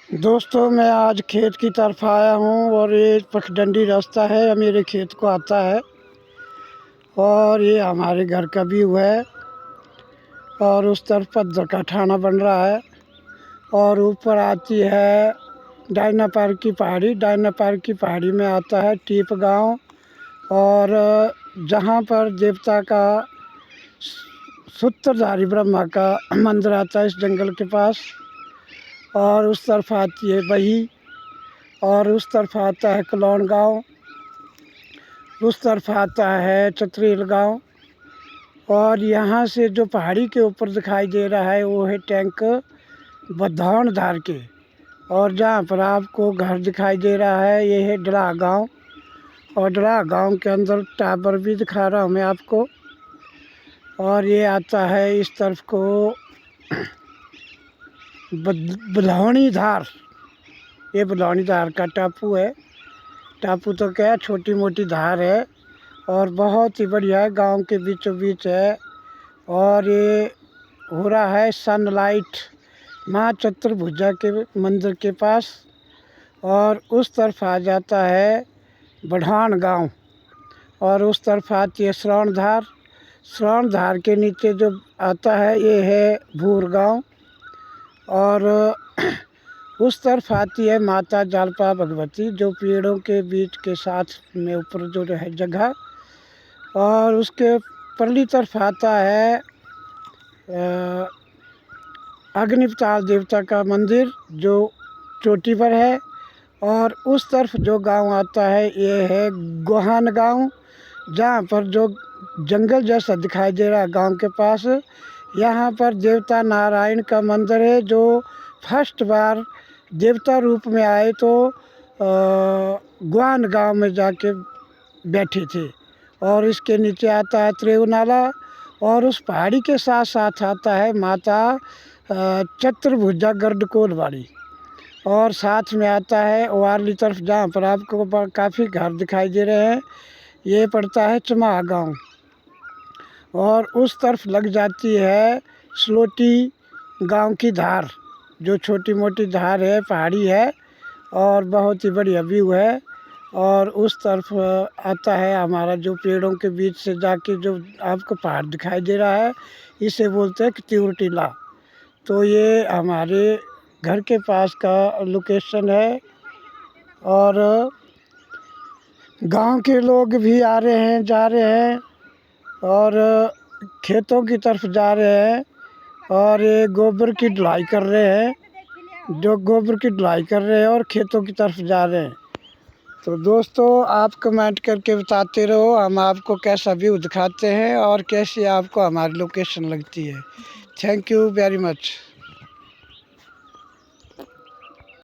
दोस्तों, मैं आज खेत की तरफ आया हूँ और ये पखडंडी रास्ता है, मेरे खेत को आता है और ये हमारे घर का व्यू है। और उस तरफ पत्थर का ठाना बन रहा है और ऊपर आती है डायना पार्क की पहाड़ी। डायना पार्क की पहाड़ी में आता है टीप गांव, और जहाँ पर देवता का सूत्रधारी ब्रह्मा का मंदिर आता है इस जंगल के पास। और उस तरफ आती है बही, और उस तरफ आता है कलौन गांव, उस तरफ आता है चतरेल गांव। और यहाँ से जो पहाड़ी के ऊपर दिखाई दे रहा है वो है टैंक बधान धार के। और जहाँ पर आपको घर दिखाई दे रहा है ये है डला गांव, और डला गांव के अंदर टावर भी दिखा रहा हूँ मैं आपको। और ये आता है इस तरफ को बलौनी धार। ये बलौनी धार का टापू है। टापू तो क्या, छोटी मोटी धार है और बहुत ही बढ़िया है, गांव के बीचों बीच है। और ये हो रहा है सनलाइट माँ चतुर्भुजा के मंदिर के पास। और उस तरफ आ जाता है बढ़ान गांव, और उस तरफ आती है श्रवण धार। श्रवण धार के नीचे जो आता है ये है भूर गांव। और उस तरफ आती है माता जालपा भगवती, जो पेड़ों के बीच के साथ में ऊपर जो है जगह। और उसके परली तरफ आता है अग्निपताल देवता का मंदिर जो चोटी पर है। और उस तरफ जो गांव आता है ये है गोहान गांव, जहाँ पर जो जंगल जैसा दिखाई दे रहा है गांव के पास। यहाँ पर देवता नारायण का मंदिर है, जो फर्स्ट बार देवता रूप में आए तो गोहान गांव में जाके बैठे थे। और इसके नीचे आता है त्रेव नाला, और उस पहाड़ी के साथ साथ आता है माता चतुर्भुजा गरडकोलवाड़ी। और साथ में आता है वारली तरफ, जहाँ पर आपको काफ़ी घर दिखाई दे रहे हैं, ये पड़ता है चमाह गांव। और उस तरफ लग जाती है स्लोटी गांव की धार, जो छोटी मोटी धार है, पहाड़ी है और बहुत ही बढ़िया व्यू है। और उस तरफ आता है हमारा जो पेड़ों के बीच से जाके जो आपको पहाड़ दिखाई दे रहा है, इसे बोलते हैं तिउर टीला। तो ये हमारे घर के पास का लोकेशन है। और गांव के लोग भी आ रहे हैं, जा रहे हैं, और खेतों की तरफ जा रहे हैं। और ये गोबर की ढुलाई कर रहे हैं, जो गोबर की ढुलाई कर रहे हैं और खेतों की तरफ जा रहे हैं। तो दोस्तों, आप कमेंट करके बताते रहो हम आपको कैसा व्यू दिखाते हैं और कैसी आपको हमारी लोकेशन लगती है। Thank you very much.